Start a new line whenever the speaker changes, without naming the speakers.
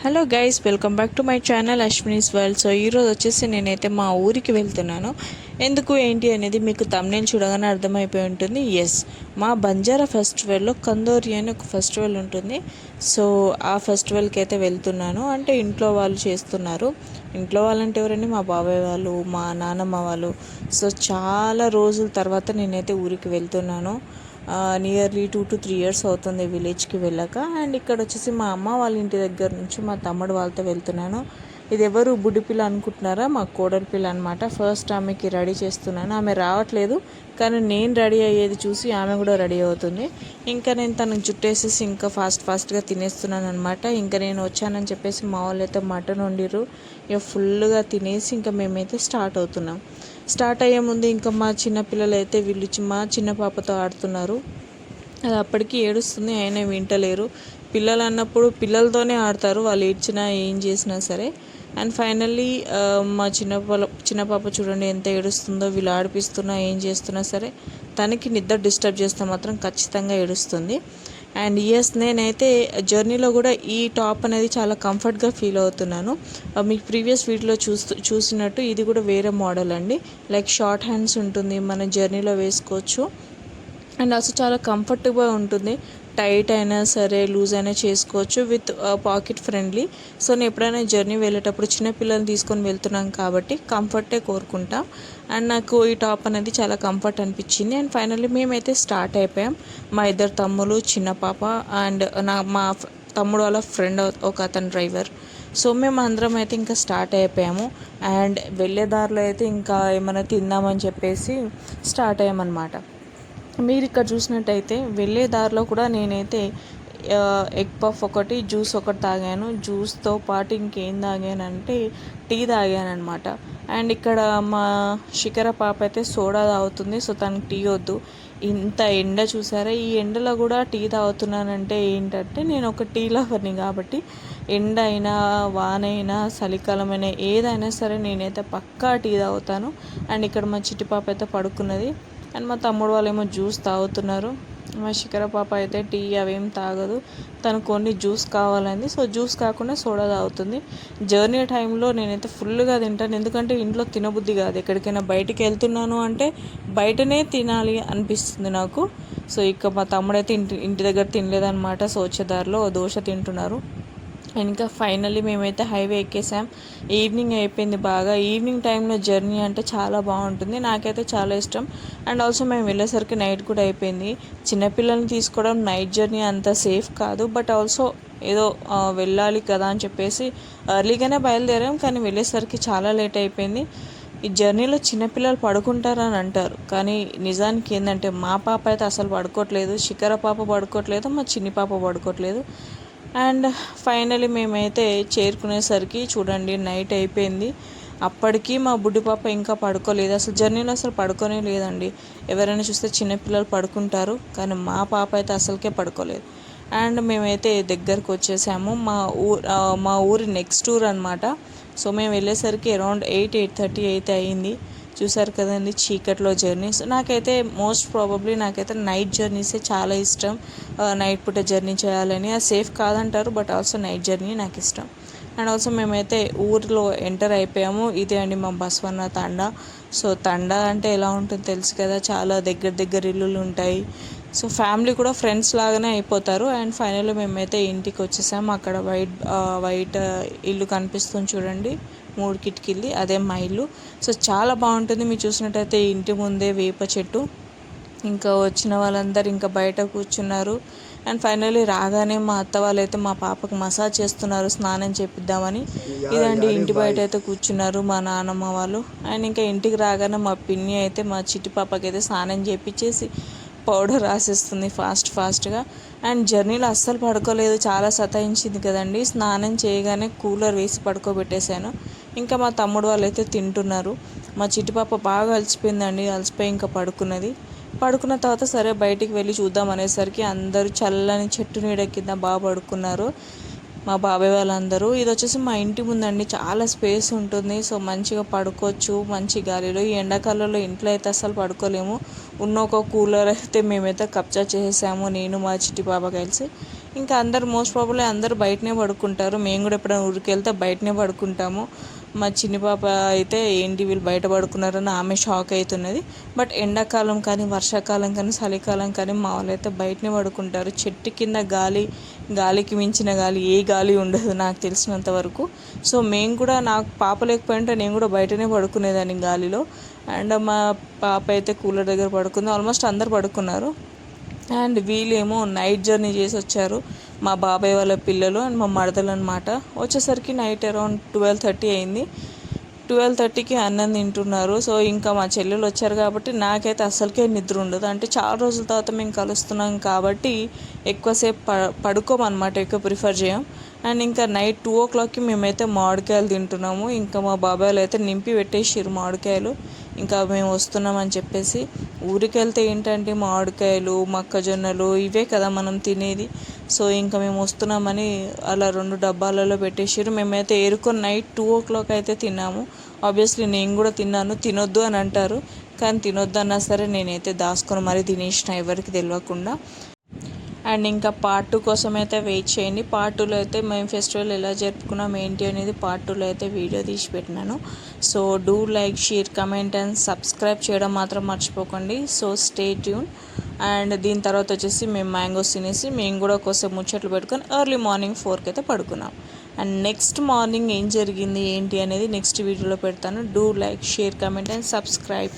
Hello guys, welcome back to my channel Ashwini's world. So ఈరోజు వచ్చేసి నేనైతే మా ఊరికి వెళ్తున్నాను. ఎందుకు ఏంటి అనేది మీకు తమ్నేల్ చూడగానే అర్థమైపోయి ఉంటుంది. ఎస్, మా బంజారా ఫెస్టివల్లో కందోరి అని ఒక ఫెస్టివల్ ఉంటుంది. సో ఆ ఫెస్టివల్కి అయితే వెళ్తున్నాను. అంటే ఇంట్లో వాళ్ళు చేస్తున్నారు. ఇంట్లో వాళ్ళంటే ఎవరండి, మా బాబాయ్ వాళ్ళు, మా నాన్నమ్మ వాళ్ళు. సో చాలా రోజుల తర్వాత నేనైతే ఊరికి వెళ్తున్నాను. నియర్లీ 2 to 3 years అవుతుంది విలేజ్కి వెళ్ళాక. అండ్ ఇక్కడ వచ్చేసి మా అమ్మ వాళ్ళ ఇంటి దగ్గర నుంచి మా తమ్ముడు వాళ్ళతో వెళ్తున్నాను. ఇది ఎవరు బుడ్డి పిల్ల అనుకుంటున్నారా? మా కోడలి పిల్ల అనమాట. ఫస్ట్ ఆమెకి రెడీ చేస్తున్నాను. ఆమె రావట్లేదు, కానీ నేను రెడీ అయ్యేది చూసి ఆమె కూడా రెడీ అవుతుంది. ఇంకా నేను తనకు జుట్టేసేసి ఇంకా ఫాస్ట్గా తినేస్తున్నాను అనమాట. ఇంకా నేను వచ్చానని చెప్పేసి మా వాళ్ళు అయితే మటన్ వండిరు. ఇక ఫుల్గా తినేసి ఇంకా మేమైతే స్టార్ట్ అవుతున్నాం. స్టార్ట్ అయ్యే ముందు ఇంకా మా చిన్న పిల్లలు అయితే వీళ్ళు మా చిన్న పాపతో ఆడుతున్నారు. అది అప్పటికి ఏడుస్తుంది, అయినా వింటలేరు. పిల్లలు అన్నప్పుడు పిల్లలతోనే ఆడతారు, వాళ్ళు ఏడ్చినా ఏం చేసినా సరే. అండ్ ఫైనల్లీ మా చిన్న పాప చూడండి ఎంత ఏడుస్తుందో. వీళ్ళు ఆడిపిస్తున్నా ఏం చేస్తున్నా సరే తనకి నిద్ర డిస్టర్బ్ చేస్తే మాత్రం ఖచ్చితంగా ఏడుస్తుంది. అండ్ ఎస్, నేనైతే జర్నీలో కూడా ఈ టాప్ అనేది చాలా కంఫర్ట్గా ఫీల్ అవుతున్నాను. మీకు ప్రీవియస్ వీడియోలో చూసినట్టు ఇది కూడా వేరే మోడల్ అండి. లైక్ షార్ట్ హ్యాండ్స్ ఉంటుంది, మన జర్నీలో వేసుకోవచ్చు. అండ్ అసలు చాలా కంఫర్టబుల్గా ఉంటుంది. టైట్ అయినా సరే లూజ్ అయినా చేసుకోవచ్చు, విత్ పాకెట్ ఫ్రెండ్లీ. సో నేను ఎప్పుడైనా జర్నీ వెళ్ళేటప్పుడు చిన్నపిల్లల్ని తీసుకొని వెళ్తున్నాం కాబట్టి కంఫర్టే కోరుకుంటాం. అండ్ నాకు ఈ టాప్ అనేది చాలా కంఫర్ట్ అనిపించింది. అండ్ ఫైనల్లీ మేమైతే స్టార్ట్ అయిపోయాం. మా ఇద్దరు తమ్ముళ్ళు, చిన్న పాప అండ్ మా తమ్ముడు వాళ్ళ ఫ్రెండ్ ఒక అతను డ్రైవర్. సో మేము అందరం అయితే ఇంకా స్టార్ట్ అయిపోయాము. అండ్ వెళ్ళే దారిలో అయితే ఇంకా ఏమైనా తిందామని చెప్పేసి స్టార్ట్ అయ్యామన్నమాట. మీరు ఇక్కడ చూసినట్టయితే వెళ్ళే దారిలో కూడా నేనైతే ఎగ్ పఫ్ ఒకటి, జ్యూస్ ఒకటి తాగాను. జ్యూస్తో పాటు ఇంకేం తాగానంటే టీ తాగాను అనమాట. అండ్ ఇక్కడ మా శిఖర పాప అయితే సోడా తాగుతుంది. సో తనకి టీ వద్దు. ఇంత ఎండ చూసారా? ఈ ఎండలో కూడా టీ తాగుతున్నానంటే ఏంటంటే నేను ఒక టీ లవర్ని కాబట్టి ఎండ అయినా వానైనా చలికాలమైనా ఏదైనా సరే నేనైతే పక్కా టీ తాగుతాను. అండ్ ఇక్కడ మా చిట్టి పాప అయితే పడుకున్నది. అండ్ మా తమ్ముడు వాళ్ళు ఏమో జ్యూస్ తాగుతున్నారు. మా శిఖర పాప అయితే టీ అవేం తాగదు, తనకు కొన్ని జ్యూస్ కావాలంది. సో జ్యూస్ కాకుండా సోడా తాగుతుంది. జర్నీ టైంలో నేనైతే ఫుల్గా తింటాను, ఎందుకంటే ఇంట్లో తినబుద్ధి కాదు. ఎక్కడికైనా బయటికి వెళ్తున్నాను అంటే బయటనే తినాలి అనిపిస్తుంది నాకు. సో ఇక మా తమ్ముడైతే ఇంటి దగ్గర తినలేదన్నమాట. సో వచ్చేదారిలో దోశ తింటున్నారు. ఇంకా ఫైనల్లీ మేమైతే హైవే ఎక్కేసాం. ఈవినింగ్ అయిపోయింది బాగా. ఈవినింగ్ టైంలో జర్నీ అంటే చాలా బాగుంటుంది, నాకైతే చాలా ఇష్టం. అండ్ ఆల్సో మేము వెళ్ళేసరికి నైట్ కూడా అయిపోయింది. చిన్నపిల్లల్ని తీసుకోవడం నైట్ జర్నీ అంత సేఫ్ కాదు, బట్ ఆల్సో ఏదో వెళ్ళాలి కదా అని చెప్పేసి ఎర్లీగానే బయలుదేరాం. కానీ వెళ్ళేసరికి చాలా లేట్ అయిపోయింది. ఈ జర్నీలో చిన్నపిల్లలు పడుకుంటారని అంటారు, కానీ నిజానికి ఏంటంటే మా పాప అయితే అసలు పడుకోవట్లేదు, శిఖర పాప పడుకోవట్లేదు, మా చిన్ని పాప పడుకోవట్లేదు. అండ్ ఫైనలీ మేమైతే చేరుకునేసరికి చూడండి నైట్ అయిపోయింది. అప్పటికి మా బుడ్డి పాప ఇంకా పడుకోలేదు. అసలు జర్నీలో అసలు పడుకోనే లేదండి. ఎవరైనా చూస్తే చిన్నపిల్లలు పడుకుంటారు, కానీ మా పాప అయితే అసలుకే పడుకోలేదు. అండ్ మేమైతే దగ్గరకు వచ్చేసాము. మా ఊరి నెక్స్ట్ ఊర్ అనమాట. సో మేము వెళ్ళేసరికి అరౌండ్ 8-8:30 అయితే అయ్యింది. చూసారు కదండి చీకట్లో జర్నీస్. నాకైతే మోస్ట్ ప్రాబబ్లీ నాకైతే నైట్ జర్నీసే చాలా ఇష్టం. నైట్ పూట జర్నీ చేయాలని. అది సేఫ్ కాదంటారు, బట్ ఆల్సో నైట్ జర్నీ నాకు ఇష్టం. అండ్ ఆల్సో మేమైతే ఊరిలో ఎంటర్ అయిపోయాము. ఇదే అండి మా బస్వన్న తండా. సో తండా అంటే ఎలా ఉంటుందో తెలుసు కదా, చాలా దగ్గర ఇల్లులు ఉంటాయి. సో ఫ్యామిలీ కూడా ఫ్రెండ్స్ లాగానే అయిపోతారు. అండ్ ఫైనల్లీ మేమైతే ఇంటికి వచ్చేసాము. అక్కడ వైట్ ఇల్లు కనిపిస్తుంది చూడండి, 3 కిటికీలు, అదే మా ఇల్లు. సో చాలా బాగుంటుంది. మీరు చూసినట్టయితే ఇంటి ముందే వేప చెట్టు. ఇంకా వచ్చిన వాళ్ళందరూ ఇంకా బయట కూర్చున్నారు. అండ్ ఫైనల్లీ రాగానే మా అత్త వాళ్ళు అయితే మా పాపకు మసాజ్ చేస్తున్నారు స్నానం చేపిద్దామని. ఇదండి ఇంటి బయట అయితే కూర్చున్నారు మా నాన్నమ్మ వాళ్ళు. అండ్ ఇంకా ఇంటికి రాగానే మా పిన్ని అయితే మా చిట్టి పాపకి అయితే స్నానం చేపించేసి పౌడర్ రాసేస్తుంది ఫాస్ట్గా. అండ్ జర్నీలో అస్సలు పడుకోలేదు, చాలా సతాయించింది కదండి. స్నానం చేయగానే కూలర్ వేసి పడుకోబెట్టేశాను. ఇంకా మా తమ్ముడు వాళ్ళు అయితే తింటున్నారు. మా చిట్టి పాప బాగా అలసిపోయిందండి, అలసిపోయి ఇంకా పడుకున్న తర్వాత సరే బయటికి వెళ్ళి చూద్దాం అనేసరికి అందరూ చల్లని చెట్టు నీడ కింద బాగా పడుకున్నారు మా బాబాయ్ వాళ్ళందరూ. ఇది వచ్చేసి మా ఇంటి ముందండి, చాలా స్పేస్ ఉంటుంది. సో మంచిగా పడుకోవచ్చు మంచి గాలిలో. ఈ ఎండాకాలంలో ఇంట్లో అయితే అస్సలు పడుకోలేము. ఉన్న ఒక కూలర్ అయితే మేమైతే కబ్జా చేసేసాము, నేను మా చిట్టి పాప కలిసి. ఇంకా అందరు మోస్ట్ ప్రాబబ్లీ అందరూ బయటనే పడుకుంటారు. మేము కూడా ఎప్పుడైనా ఊరికి వెళ్తే బయటనే పడుకుంటాము. మా చిన్ని పాప అయితే ఏంటి వీళ్ళు బయట పడుకున్నారని ఆమె షాక్ అవుతున్నది. బట్ ఎండాకాలం కానీ వర్షాకాలం కానీ చలికాలం కానీ మా వాళ్ళు అయితే బయటనే పడుకుంటారు. చెట్టు కింద గాలికి మించిన గాలి ఏ గాలి ఉండదు నాకు తెలిసినంత వరకు. సో మేము కూడా, నాకు పాప లేకపోయింటే నేను కూడా బయటనే పడుకునేదాన్ని గాలిలో. అండ్ మా పాప అయితే కూలర్ దగ్గర పడుకుంది. ఆల్మోస్ట్ అందరు పడుకున్నారు. అండ్ వీళ్ళేమో నైట్ జర్నీ చేసి వచ్చారు, మా బాబాయ్ వాళ్ళ పిల్లలు అండ్ మా మరదలు అనమాట. వచ్చేసరికి నైట్ అరౌండ్ 12:30 అయింది. 12:30కి అన్నం తింటున్నారు. సో ఇంకా మా చెల్లెలు వచ్చారు కాబట్టి నాకైతే అస్సలకే నిద్ర ఉండదు. అంటే చాలా రోజుల తర్వాత మేము కలుస్తున్నాం కాబట్టి ఎక్కువసేపు పడుకోమన్నమాట, ఎక్కువ ప్రిఫర్ చేయం. అండ్ ఇంకా నైట్ 2 o'clockకి మేమైతే మామిడికాయలు తింటున్నాము. ఇంకా మా బాబాయ్లు అయితే నింపి పెట్టేసారు మామిడికాయలు. ఇంకా మేము వస్తున్నామని చెప్పేసి. ఊరికి వెళ్తే ఏంటంటే మామిడికాయలు, మొక్కజొన్నలు ఇవే కదా మనం తినేది. సో ఇంకా మేము వస్తున్నామని అలా 2 డబ్బాలలో పెట్టేసారు. మేమైతే ఏరుకొని నైట్ 2 o'clock అయితే తిన్నాము. ఆబ్వియస్లీ నేను కూడా తిన్నాను. తినొద్దు అని అంటారు, కానీ తినొద్దు అన్నా సరే నేనైతే దాచుకొని మరీ తినేసిన, ఎవరికి తెలియకుండా. అండ్ ఇంకా పార్ట్ 2 కోసం అయితే వెయిట్ చేయండి. పార్ట్ 2లో అయితే మేము ఫెస్టివల్ ఎలా జరుపుకున్నాం ఏంటి అనేది పార్ట్ 2లో అయితే వీడియో తీసి పెట్టినాను. So do like, share, comment and subscribe చేయడం మాత్రం మర్చిపోకండి. So stay tune. అండ్ దీని తర్వాత వచ్చేసి మేము మ్యాంగోస్ తినేసి మేము కూడా ఒకసేపు ముచ్చట్లు పెట్టుకొని ఎర్లీ మార్నింగ్ 4కి అయితే పడుకున్నాం. అండ్ నెక్స్ట్ మార్నింగ్ ఏం జరిగింది ఏంటి అనేది నెక్స్ట్ వీడియోలో పెడతాను. Do like, share, comment and subscribe.